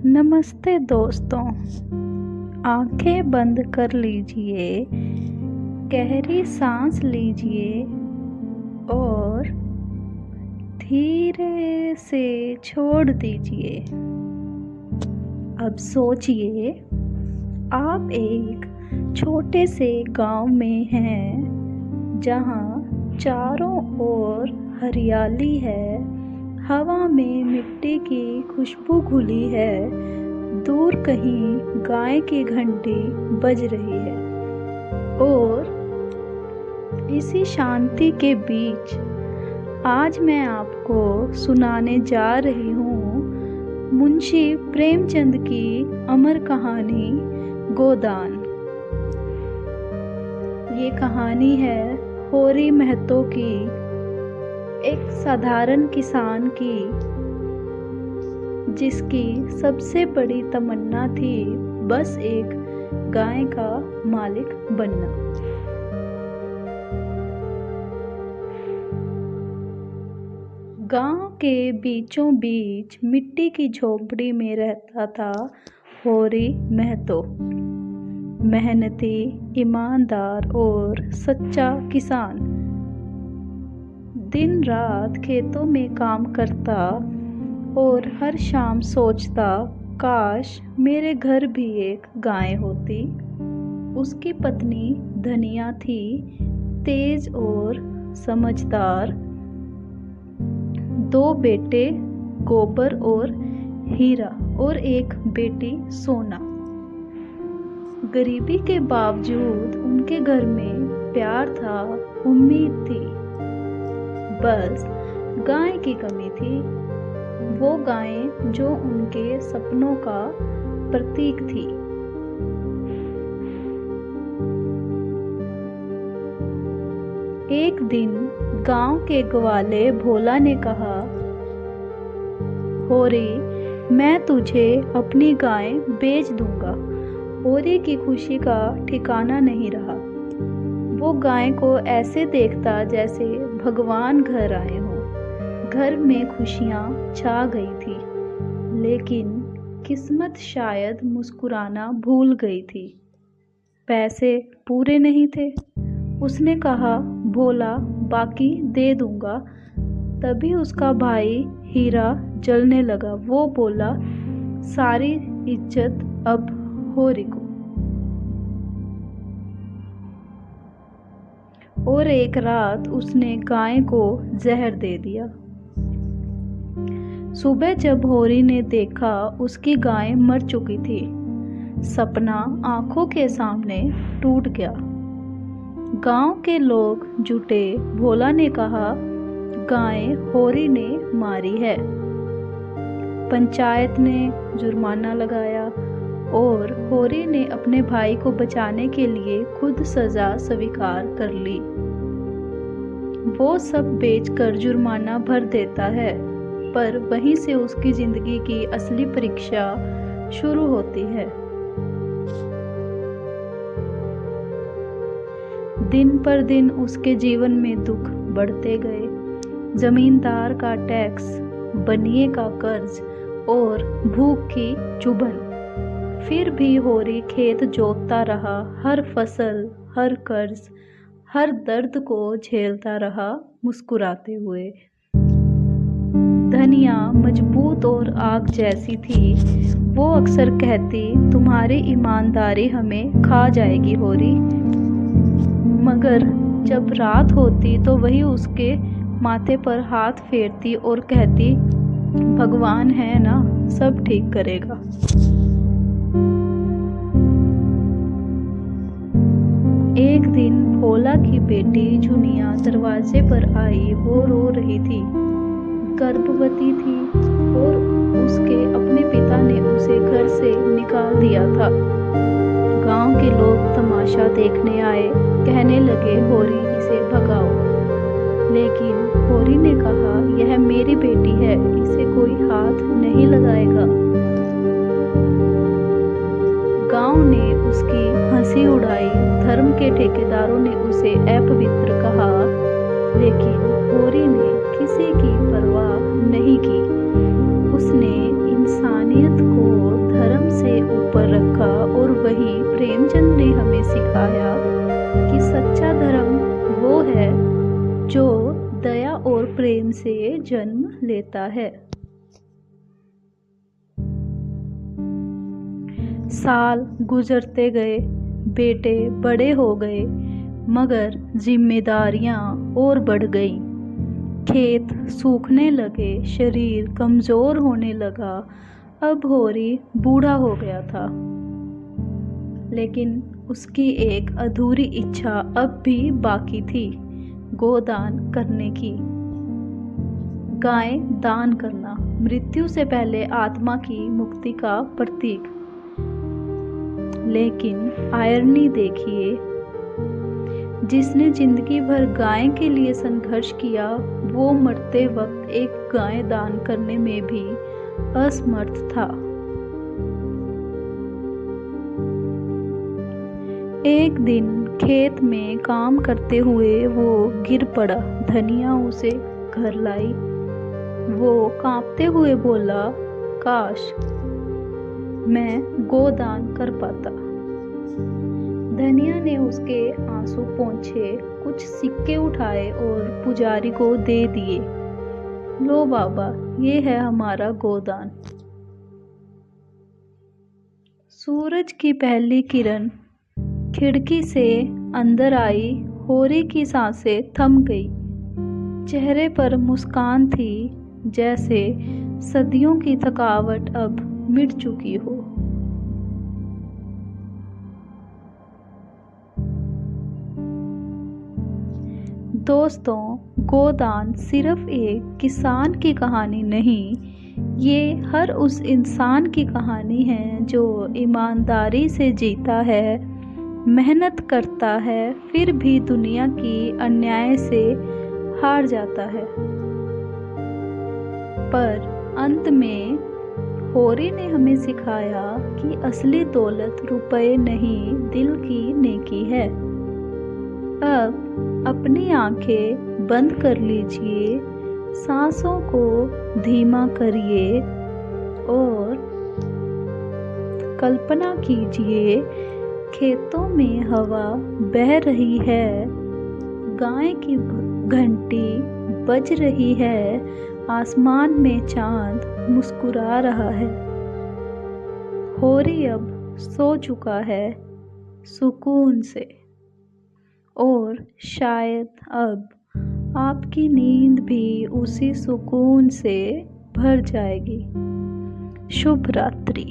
नमस्ते दोस्तों। आंखें बंद कर लीजिए, गहरी सांस लीजिए और धीरे से छोड़ दीजिए। अब सोचिए, आप एक छोटे से गांव में हैं जहां चारों ओर हरियाली है, हवा में मिट्टी की खुशबू घुली है, दूर कहीं गाय की घंटी बज रही है और इसी शांति के बीच आज मैं आपको सुनाने जा रही हूँ मुंशी प्रेमचंद की अमर कहानी गोदान। ये कहानी है होरी महतो की, एक साधारण किसान की जिसकी सबसे बड़ी तमन्ना थी बस एक गाय का मालिक बनना। गांव के बीचों बीच मिट्टी की झोपड़ी में रहता था होरी महतो। मेहनती, ईमानदार और सच्चा किसान। दिन रात खेतों में काम करता और हर शाम सोचता, काश मेरे घर भी एक गाय होती। उसकी पत्नी धनिया थी, तेज और समझदार। 2 बेटे गोबर और हीरा और एक बेटी सोना। गरीबी के बावजूद उनके घर में प्यार था, उम्मीद थी। बस गाय की कमी थी, वो गाय जो उनके सपनों का प्रतीक थी। एक दिन गांव के ग्वाले भोला ने कहा, होरी, मैं तुझे अपनी गाय बेच दूंगा। होरी की खुशी का ठिकाना नहीं रहा। वो गाय को ऐसे देखता जैसे भगवान घर आए हों। घर में खुशियाँ छा गई थी, लेकिन किस्मत शायद मुस्कुराना भूल गई थी। पैसे पूरे नहीं थे। उसने कहा, भोला, बाकी दे दूंगा। तभी उसका भाई हीरा जलने लगा। वो बोला, सारी इज्जत अब होरी को। और एक रात उसने गाय को जहर दे दिया। सुबह जब होरी ने देखा, उसकी गाय मर चुकी थी। सपना आंखों के सामने टूट गया। गांव के लोग जुटे। भोला ने कहा, गाय होरी ने मारी है। पंचायत ने जुर्माना लगाया और होरी ने अपने भाई को बचाने के लिए खुद सजा स्वीकार कर ली। वो सब बेचकर जुर्माना भर देता है, पर वहीं से उसकी जिंदगी की असली परीक्षा शुरू होती है। दिन पर दिन उसके जीवन में दुख बढ़ते गए। जमींदार का टैक्स, बनिए का कर्ज और भूख की चुभन। फिर भी होरी खेत जोतता रहा, हर फसल, हर कर्ज, हर दर्द को झेलता रहा मुस्कुराते हुए। धनिया मजबूत और आग जैसी थी। वो अक्सर कहती, तुम्हारी ईमानदारी हमें खा जाएगी होरी। मगर जब रात होती तो वही उसके माथे पर हाथ फेरती और कहती, भगवान है ना, सब ठीक करेगा। एक दिन भोला की बेटी झुनिया दरवाजे पर आई। वो रो रही थी, गर्भवती थी और उसके अपने पिता ने उसे घर से निकाल दिया था। गांव के लोग तमाशा देखने आए, कहने लगे, होरी, इसे भगाओ। लेकिन होरी ने कहा, यह मेरी बेटी है, इसे कोई हाथ नहीं लगाएगा। गांव ने उसकी हंसी उड़ाई। धर्म के ठेकेदारों ने उसे अपवित्र कहा, लेकिन होरी ने किसी की परवाह नहीं की। उसने इंसानियत को रखा और वहीं प्रेमचंद ने हमें सिखाया कि सच्चा धर्म वो है जो दया और प्रेम से जन्म लेता है। साल गुजरते गए, बेटे बड़े हो गए, मगर जिम्मेदारियां और बढ़ गई। खेत सूखने लगे, शरीर कमजोर होने लगा। अब होरी बूढ़ा हो गया था, लेकिन उसकी एक अधूरी इच्छा अब भी बाकी थी, गोदान करने की। गाय दान करना मृत्यु से पहले आत्मा की मुक्ति का प्रतीक। लेकिन आयरनी देखिए, जिसने जिंदगी भर गाय के लिए संघर्ष किया, वो मरते वक्त एक गाय दान करने में भी असमर्थ था। एक दिन खेत में काम करते हुए वो गिर पड़ा। धनिया उसे घर लाई। वो कांपते हुए बोला, काश मैं गोदान कर पाता। धनिया ने उसके आंसू पोंछे, कुछ सिक्के उठाए और पुजारी को दे दिए। लो बाबा, ये है हमारा गोदान। सूरज की पहली किरण खिड़की से अंदर आई। होरी की सांसें थम गई। चेहरे पर मुस्कान थी, जैसे सदियों की थकावट अब मिट चुकी हो। दोस्तों, गोदान सिर्फ एक किसान की कहानी नहीं, ये हर उस इंसान की कहानी है जो ईमानदारी से जीता है, मेहनत करता है, फिर भी दुनिया की अन्याय से हार जाता है। पर अंत में होरी ने हमें सिखाया कि असली दौलत रुपए नहीं, दिल की नेकी है। अब अपनी आंखें बंद कर लीजिए, सांसों को धीमा करिए और कल्पना कीजिए, खेतों में हवा बह रही है, गाय की घंटी बज रही है, आसमान में चांद मुस्कुरा रहा है। होरी अब सो चुका है सुकून से, और शायद अब आपकी नींद भी उसी सुकून से भर जाएगी। शुभ रात्रि।